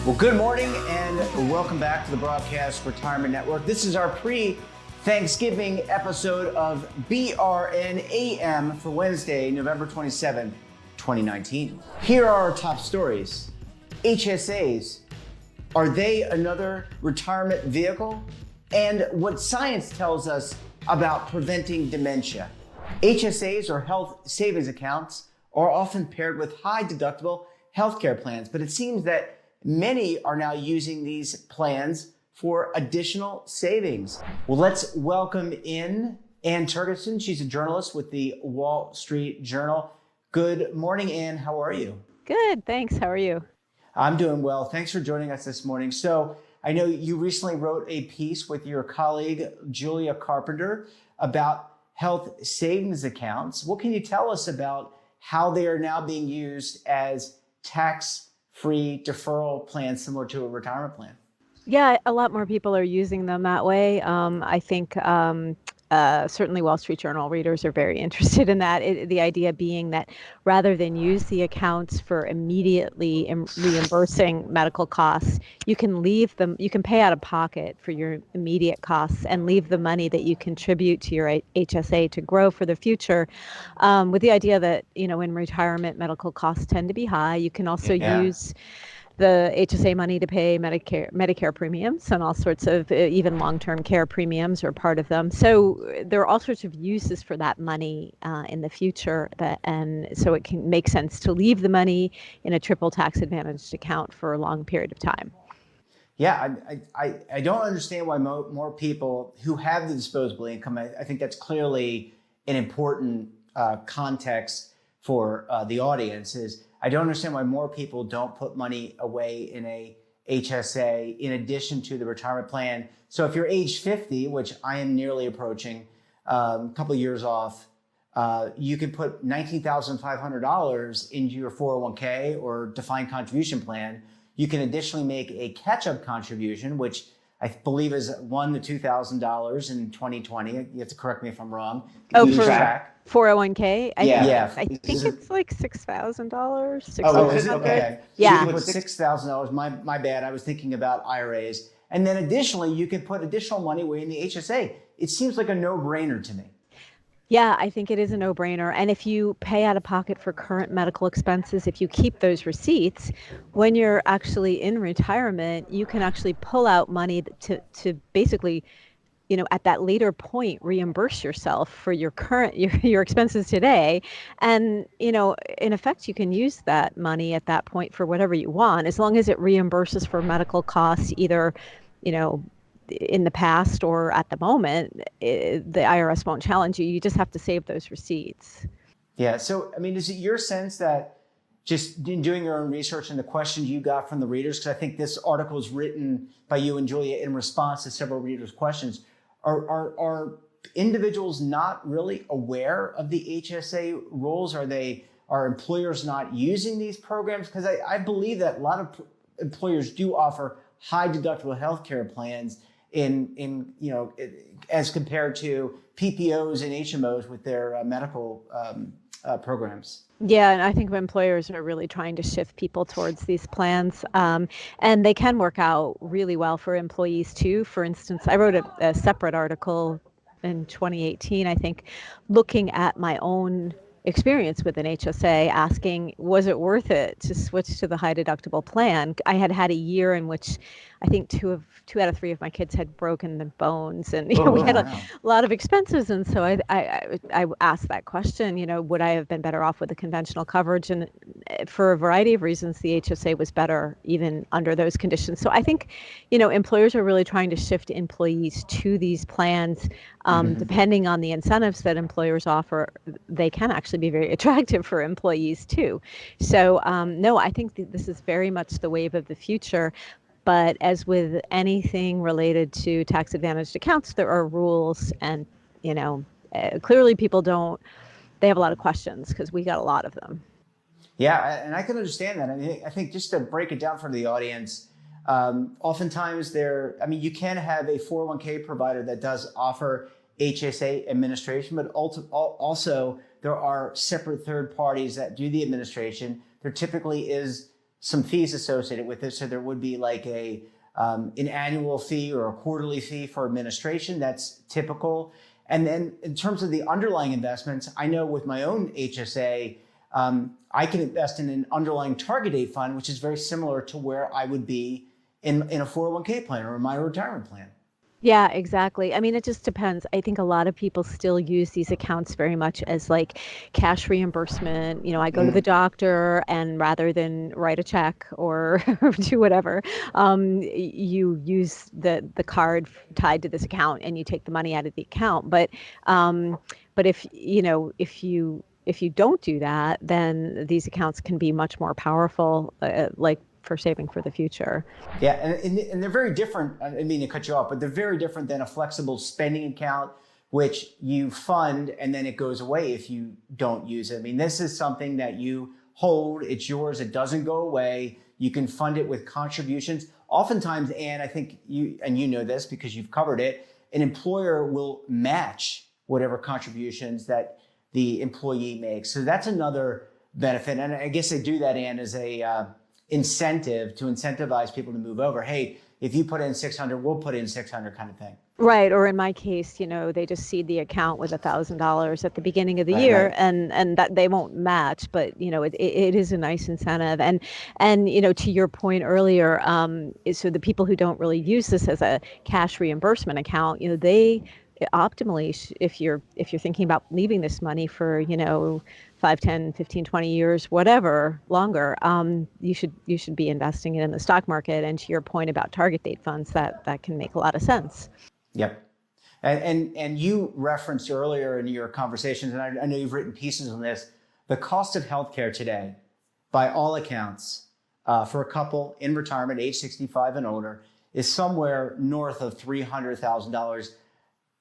Well, good morning and welcome back to the Broadcast Retirement Network. This is our pre-Thanksgiving episode of BRN AM for Wednesday, November 27, 2019. Here are our top stories. HSAs, are they another retirement vehicle? And what science tells us about preventing dementia. HSAs, or health savings accounts, are often paired with high deductible healthcare plans, but it seems that many are now using these plans for additional savings. Well, let's welcome in Ann Turgeson. She's a journalist with the Wall Street Journal. Good morning, Ann. How are you? Good, thanks. How are you? I'm doing well. Thanks for joining us this morning. So I know you recently wrote a piece with your colleague, Julia Carpenter, about health savings accounts. What can you tell us about how they are now being used as tax-free deferral plans similar to a retirement plan? Yeah, a lot more people are using them that way. I think certainly Wall Street Journal readers are very interested in that. The idea being that rather than use the accounts for immediately reimbursing medical costs, you can leave them, you can pay out of pocket for your immediate costs and leave the money that you contribute to your HSA to grow for the future, with the idea that, you know, in retirement, medical costs tend to be high. You can also use the HSA money to pay Medicare premiums, and all sorts of even long-term care premiums are part of them. So there are all sorts of uses for that money in the future, and so it can make sense to leave the money in a triple tax advantaged account for a long period of time. Yeah, I don't understand why more people who have the disposable income, I think that's clearly an important context for the audience, is I don't understand why more people don't put money away in a HSA in addition to the retirement plan. So if you're age 50, which I am nearly approaching, a couple of years off, you can put $19,500 into your 401k or defined contribution plan. You can additionally make a catch-up contribution, which I believe is $1,000 to $2,000 in 2020. You have to correct me if I'm wrong. Oh, for 401k? I think it's like $6,000. Oh, is it? Okay. Yeah. So you can put $6,000. My bad. I was thinking about IRAs. And then additionally, you can put additional money away in the HSA. It seems like a no-brainer to me. Yeah, I think it is a no-brainer. And if you pay out of pocket for current medical expenses, if you keep those receipts, when you're actually in retirement, you can actually pull out money to basically, you know, at that later point, reimburse yourself for your current your expenses today. And, you know, in effect, you can use that money at that point for whatever you want, as long as it reimburses for medical costs, either, you know, in the past or at the moment. The IRS won't challenge you. You just have to save those receipts. Yeah. So, I mean, is it your sense that just in doing your own research and the questions you got from the readers, because I think this article is written by you and Julia in response to several readers' questions, are individuals not really aware of the HSA rules? Are employers not using these programs? Because I believe that a lot of employers do offer high deductible healthcare plans in you know, as compared to PPOs and HMOs with their medical programs. Yeah, and I think employers are really trying to shift people towards these plans, and they can work out really well for employees too. For instance, I wrote a separate article in 2018, I think, looking at my own experience with an HSA, asking, was it worth it to switch to the high deductible plan? I had a year in which I think two out of three of my kids had broken the bones, and we had a lot of expenses. And so I asked that question, you know, would I have been better off with the conventional coverage? And for a variety of reasons, the HSA was better even under those conditions. So I think, you know, employers are really trying to shift employees to these plans. Depending on the incentives that employers offer, they can actually be very attractive for employees too. So no, I think this is very much the wave of the future. But as with anything related to tax advantaged accounts, there are rules, and, you know, clearly people they have a lot of questions because we got a lot of them. Yeah, and I can understand that. I mean, I think just to break it down for the audience, Oftentimes you can have a 401k provider that does offer HSA administration, but also there are separate third parties that do the administration. There typically is some fees associated with it. So there would be like an annual fee or a quarterly fee for administration. That's typical. And then in terms of the underlying investments, I know with my own HSA, I can invest in an underlying target date fund, which is very similar to where I would be in a 401k plan or my retirement plan. Yeah, exactly. I mean, it just depends. I think a lot of people still use these accounts very much as like cash reimbursement. I go to the doctor and rather than write a check or do whatever, you use the card tied to this account and you take the money out of the account. But if you don't do that, then these accounts can be much more powerful, like for saving for the future. Yeah, and they're very different. I didn't mean to cut you off, but they're very different than a flexible spending account, which you fund and then it goes away if you don't use it. I mean, this is something that you hold, it's yours, it doesn't go away. You can fund it with contributions. Oftentimes, Ann, I think you know this because you've covered it, an employer will match whatever contributions that the employee makes. So that's another benefit. And I guess they do that, Ann, as a incentive to incentivize people to move over. Hey, if you put in 600, we'll put in 600 kind of thing. Right. Or in my case, they just seed the account with $1,000 at the beginning of the year, right. and that they won't match, but it is a nice incentive. And to your point earlier, so the people who don't really use this as a cash reimbursement account, they optimally, if you're thinking about leaving this money for 5, 10, 15, 20 years, whatever, longer, you should be investing it in the stock market. And to your point about target date funds, that can make a lot of sense. Yep. And you referenced earlier in your conversations, and I know you've written pieces on this, the cost of healthcare today, by all accounts, for a couple in retirement, age 65 and older, is somewhere north of $300,000.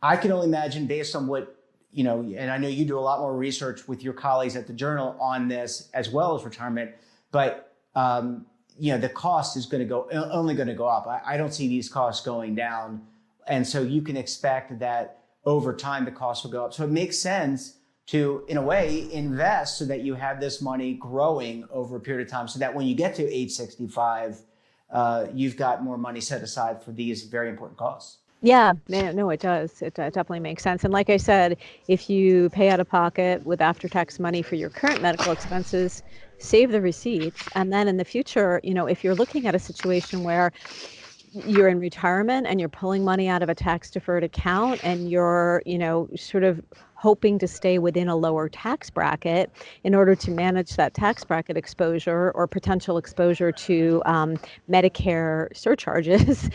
I can only imagine based on what, and I know you do a lot more research with your colleagues at the Journal on this as well as retirement, but, the cost is only going to go up. I don't see these costs going down. And so you can expect that over time, the cost will go up. So it makes sense to, in a way, invest so that you have this money growing over a period of time so that when you get to age 65, you've got more money set aside for these very important costs. Yeah, no, it does. It definitely makes sense. And like I said, if you pay out of pocket with after-tax money for your current medical expenses, save the receipts. And then in the future, if you're looking at a situation where you're in retirement and you're pulling money out of a tax-deferred account and you're, sort of hoping to stay within a lower tax bracket in order to manage that tax bracket exposure or potential exposure to Medicare surcharges,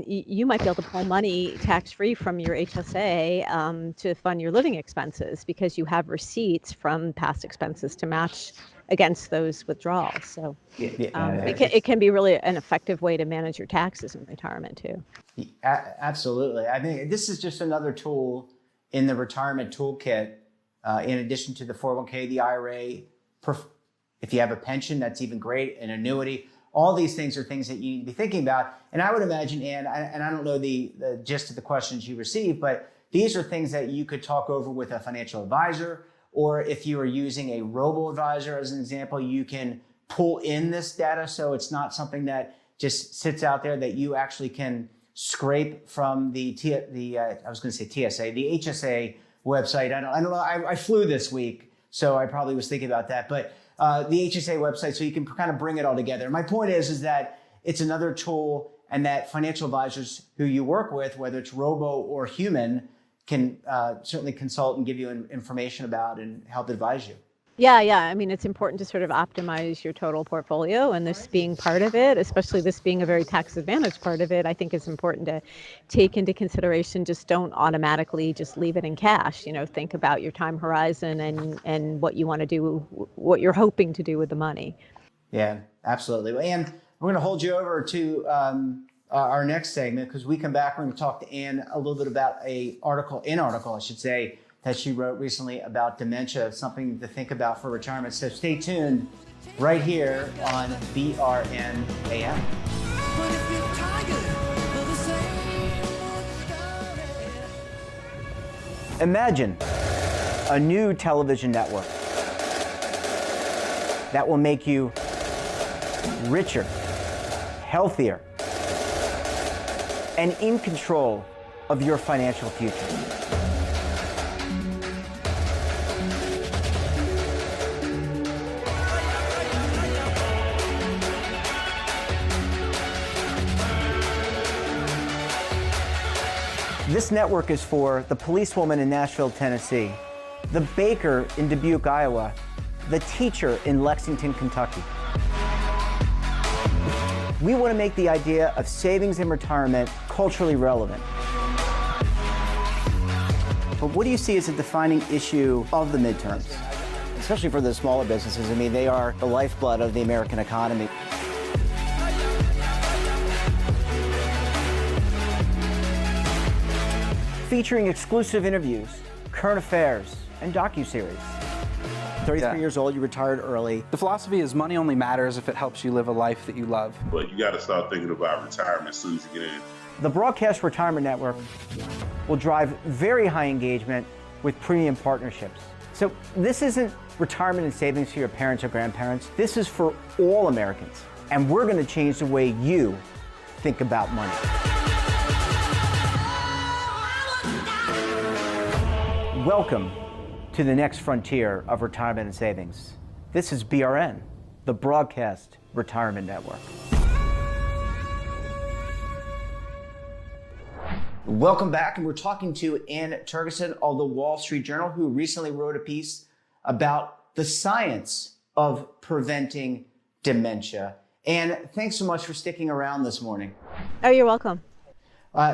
you might be able to pull money tax-free from your HSA to fund your living expenses because you have receipts from past expenses to match against those withdrawals. So it can be really an effective way to manage your taxes in retirement too. Absolutely. I mean, this is just another tool in the retirement toolkit, in addition to the 401k, the IRA. If you have a pension, that's even great, an annuity. All these things are things that you need to be thinking about. And I would imagine, Ann, and I don't know the gist of the questions you receive, but these are things that you could talk over with a financial advisor, or if you are using a robo-advisor as an example, you can pull in this data so it's not something that just sits out there, that you actually can scrape from the HSA website. I don't know. I flew this week, so I probably was thinking about that. But the HSA website, so you can kind of bring it all together. My point is that it's another tool, and that financial advisors who you work with, whether it's robo or human, can certainly consult and give you information about and help advise you. Yeah. I mean, it's important to sort of optimize your total portfolio, and this being part of it, especially this being a very tax advantaged part of it, I think it's important to take into consideration. Just don't automatically just leave it in cash. Think about your time horizon and what you want to do, what you're hoping to do with the money. Yeah, absolutely. And we're going to hold you over to our next segment, because we come back, we're going to talk to Ann a little bit about an article, that she wrote recently about dementia, something to think about for retirement. So stay tuned right here on BRN AM. Imagine a new television network that will make you richer, healthier, and in control of your financial future. This network is for the policewoman in Nashville, Tennessee, the baker in Dubuque, Iowa, the teacher in Lexington, Kentucky. We want to make the idea of savings and retirement culturally relevant. But what do you see as a defining issue of the midterms, especially for the smaller businesses? I mean, they are the lifeblood of the American economy. Featuring exclusive interviews, current affairs, and docuseries. 33 years old, you retired early. The philosophy is money only matters if it helps you live a life that you love. But you got to start thinking about retirement as soon as you get in. The Broadcast Retirement Network will drive very high engagement with premium partnerships. So this isn't retirement and savings for your parents or grandparents. This is for all Americans. And we're going to change the way you think about money. Welcome to the next frontier of retirement and savings. This is BRN, the Broadcast Retirement Network. Welcome back, and we're talking to Ann Tergeson of the Wall Street Journal, who recently wrote a piece about the science of preventing dementia. Ann, thanks so much for sticking around this morning. Oh, you're welcome.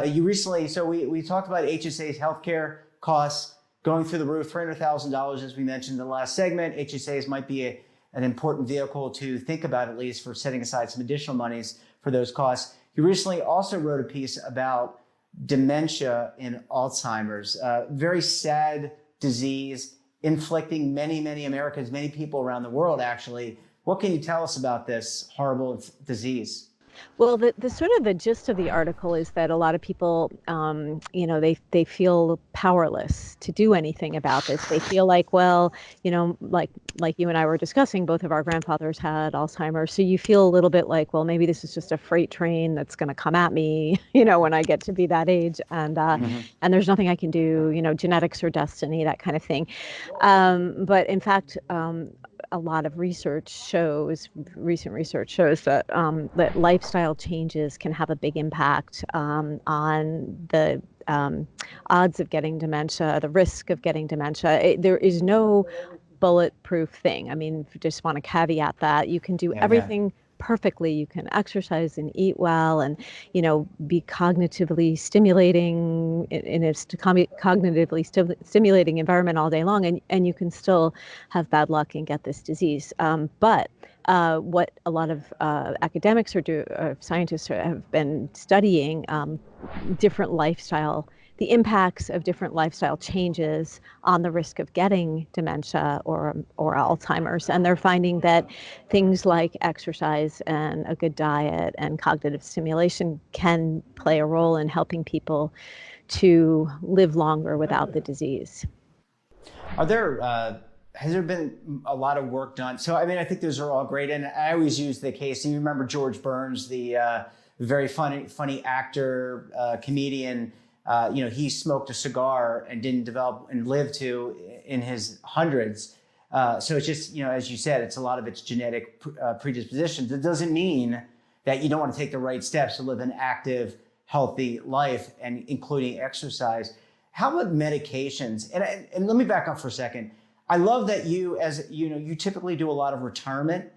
You recently, so we talked about HSA's healthcare costs going through the roof, $300,000, as we mentioned in the last segment. HSAs might be an important vehicle to think about, at least for setting aside some additional monies for those costs. You recently also wrote a piece about dementia and Alzheimer's, very sad disease inflicting many Americans, many people around the world, actually. What can you tell us about this horrible disease? Well, the sort of the gist of the article is that a lot of people, they feel powerless to do anything about this. They feel like, well, like you and I were discussing, both of our grandfathers had Alzheimer's. So you feel a little bit like, well, maybe this is just a freight train that's going to come at me, when I get to be that age. And and there's nothing I can do, genetics or destiny, that kind of thing. But in fact, a lot of recent research shows that that lifestyle changes can have a big impact on the odds of getting dementia, the risk of getting dementia. There is no bulletproof thing. I mean, just want to caveat that you can do everything perfectly. You can exercise and eat well and, be cognitively stimulating in a cognitively stimulating environment all day long. And you can still have bad luck and get this disease. But what a lot of academics or scientists have been studying the impacts of different lifestyle changes on the risk of getting dementia or Alzheimer's. And they're finding that things like exercise and a good diet and cognitive stimulation can play a role in helping people to live longer without the disease. Has there been a lot of work done? So, I mean, I think those are all great. And I always use the case, you remember George Burns, the very funny actor, comedian. He smoked a cigar and didn't develop and live to in his hundreds. So it's just, as you said, it's a lot of it's genetic predispositions. It doesn't mean that you don't want to take the right steps to live an active, healthy life, and including exercise. How about medications? And let me back up for a second. I love that you typically do a lot of retirement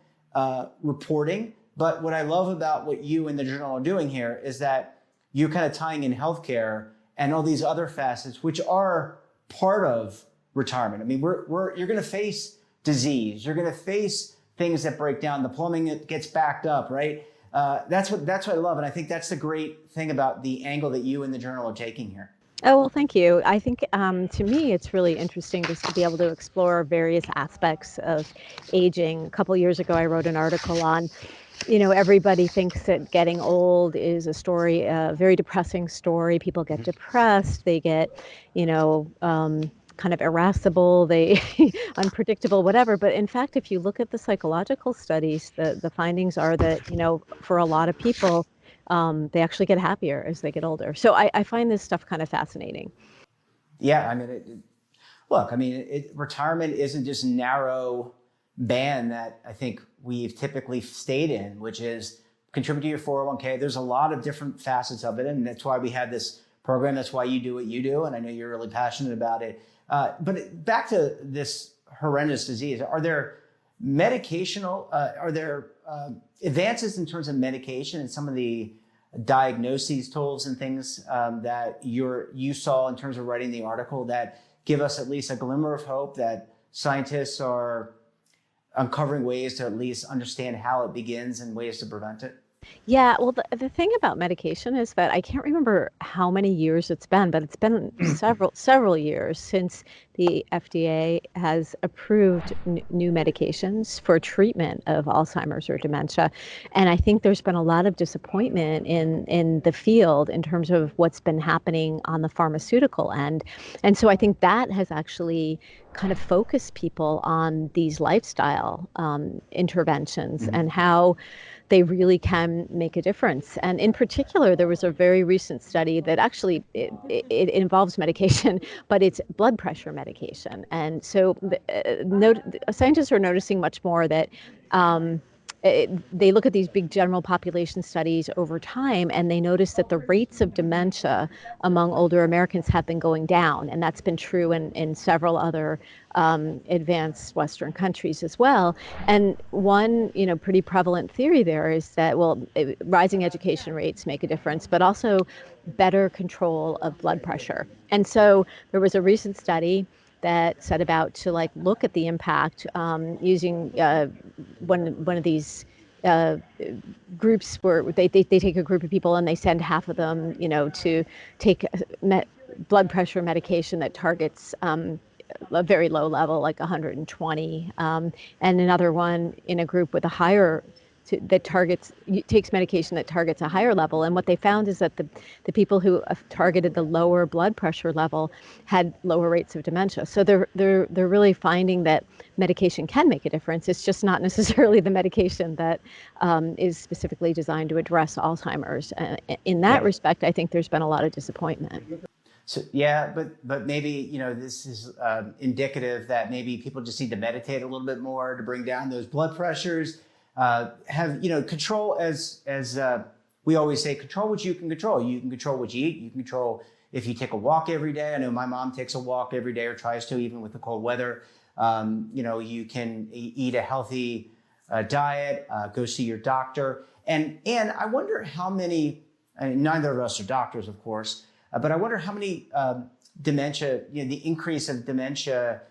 reporting. But what I love about what you and the Journal are doing here is that you're kind of tying in healthcare and all these other facets, which are part of retirement. I mean, you're going to face disease. You're going to face things that break down. The plumbing that gets backed up, right? That's what I love, and I think that's the great thing about the angle that you and the Journal are taking here. Oh, well, thank you. I think to me, it's really interesting just to be able to explore various aspects of aging. A couple years ago, I wrote an article on everybody thinks that getting old is a story, a very depressing story. People get depressed, they get, kind of irascible, they unpredictable, whatever. But in fact, if you look at the psychological studies, the findings are that, for a lot of people, they actually get happier as they get older. So I find this stuff kind of fascinating. Yeah, I mean, look, I mean, retirement isn't just a narrow band that I think we've typically stayed in, which is contribute to your 401k. There's a lot of different facets of it, and that's why we have this program. That's why you do what you do, and I know you're really passionate about it. But back to this horrendous disease, are there advances in terms of medication and some of the diagnoses tools and things that you saw in terms of writing the article that give us at least a glimmer of hope that scientists are uncovering ways to at least understand how it begins and ways to prevent it? Yeah, well, the thing about medication is that I can't remember how many years it's been, but it's been several years since the FDA has approved new medications for treatment of Alzheimer's or dementia. And I think there's been a lot of disappointment in the field in terms of what's been happening on the pharmaceutical end. And so I think that has actually kind of focused people on these lifestyle interventions and how they really can make a difference. And in particular, there was a very recent study that actually it involves medication, but it's blood pressure medication. And so scientists are noticing much more that they look at these big general population studies over time, and they notice that the rates of dementia among older Americans have been going down. And that's been true in several other advanced Western countries as well. And one, pretty prevalent theory there is that, rising education rates make a difference, but also better control of blood pressure. And so there was a recent study that set about to look at the impact using one of these groups where they take a group of people and they send half of them, to take blood pressure medication that targets a very low level, like 120, and another one in a group with a higher takes medication that targets a higher level. And what they found is that the people who targeted the lower blood pressure level had lower rates of dementia. So they're really finding that medication can make a difference. It's just not necessarily the medication that is specifically designed to address Alzheimer's. In that respect, I think there's been a lot of disappointment. So yeah, but maybe this is indicative that maybe people just need to meditate a little bit more to bring down those blood pressures. Have control, as we always say, control what you can control. You can control what you eat. You can control if you take a walk every day. I know my mom takes a walk every day or tries to, even with the cold weather. You can eat a healthy diet. Go see your doctor. And I wonder how many. Neither of us are doctors, of course, but I wonder how many dementia. The increase of dementia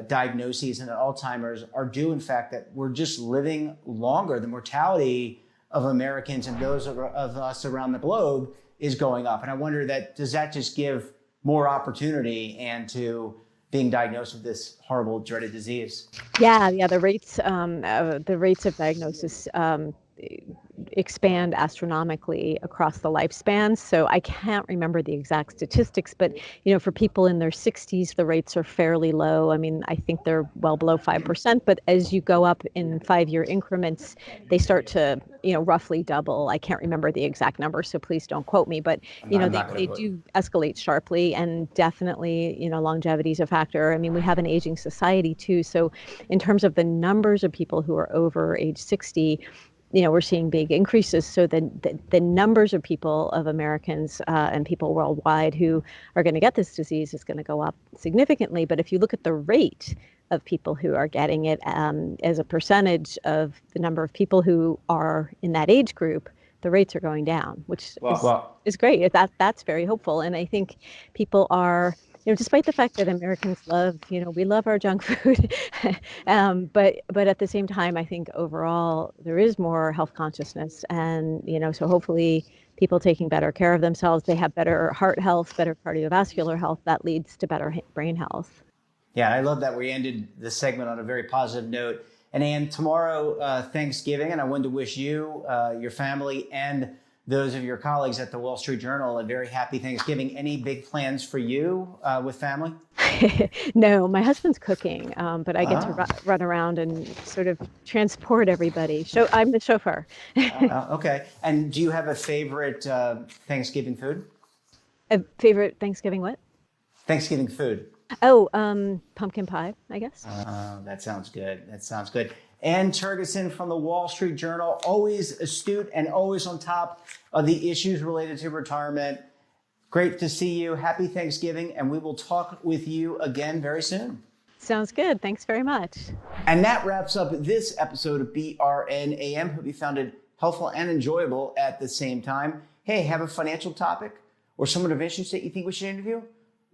diagnoses and Alzheimer's are due, in fact, that we're just living longer. The mortality of Americans and those of us around the globe is going up. And I wonder does that just give more opportunity and to being diagnosed with this horrible, dreaded disease? Yeah, the rates of diagnosis expand astronomically across the lifespan. So I can't remember the exact statistics, but for people in their 60s, the rates are fairly low. I mean, I think they're well below 5%, but as you go up in 5-year increments, they start to, roughly double. I can't remember the exact number, so please don't quote me, but they do escalate sharply, and definitely, longevity is a factor. I mean, we have an aging society too. So in terms of the numbers of people who are over age 60, we're seeing big increases. So the numbers of people, of Americans and people worldwide who are going to get this disease is going to go up significantly. But if you look at the rate of people who are getting it as a percentage of the number of people who are in that age group, the rates are going down, which is great. That's very hopeful. And I think people are, despite the fact that Americans we love our junk food, but at the same time, I think overall there is more health consciousness, and so hopefully people taking better care of themselves, they have better heart health, better cardiovascular health, that leads to better brain health. Yeah, I love that we ended the segment on a very positive note. And tomorrow, Thanksgiving, and I wanted to wish you, your family, and those of your colleagues at the Wall Street Journal a very happy Thanksgiving. Any big plans for you with family? No, my husband's cooking, but I get to run around and sort of transport everybody. I'm the chauffeur. Okay. And do you have a favorite Thanksgiving food? A favorite Thanksgiving what? Thanksgiving food. Oh, pumpkin pie, I guess. That sounds good. That sounds good. Ann Turgeson from the Wall Street Journal, always astute and always on top of the issues related to retirement. Great to see you. Happy Thanksgiving, and we will talk with you again very soon. Sounds good. Thanks very much. And that wraps up this episode of BRN AM. Hope you found it helpful and enjoyable at the same time. Hey, have a financial topic or someone of interest that you think we should interview?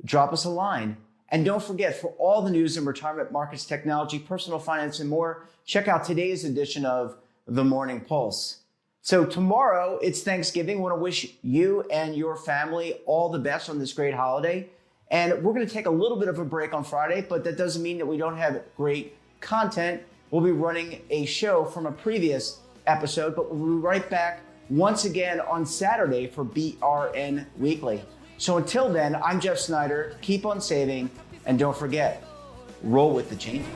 Drop us a line. And don't forget, for all the news in retirement markets, technology, personal finance, and more, check out today's edition of The Morning Pulse. So tomorrow, it's Thanksgiving. I want to wish you and your family all the best on this great holiday. And we're going to take a little bit of a break on Friday, but that doesn't mean that we don't have great content. We'll be running a show from a previous episode, but we'll be right back once again on Saturday for BRN Weekly. So until then, I'm Jeff Snyder. Keep on saving, and don't forget, roll with the changes.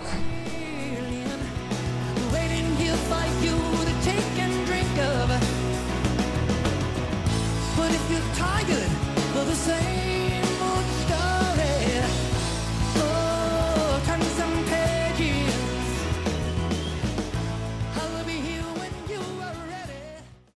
Waiting here for you to take and drink of. But if you're tired of the same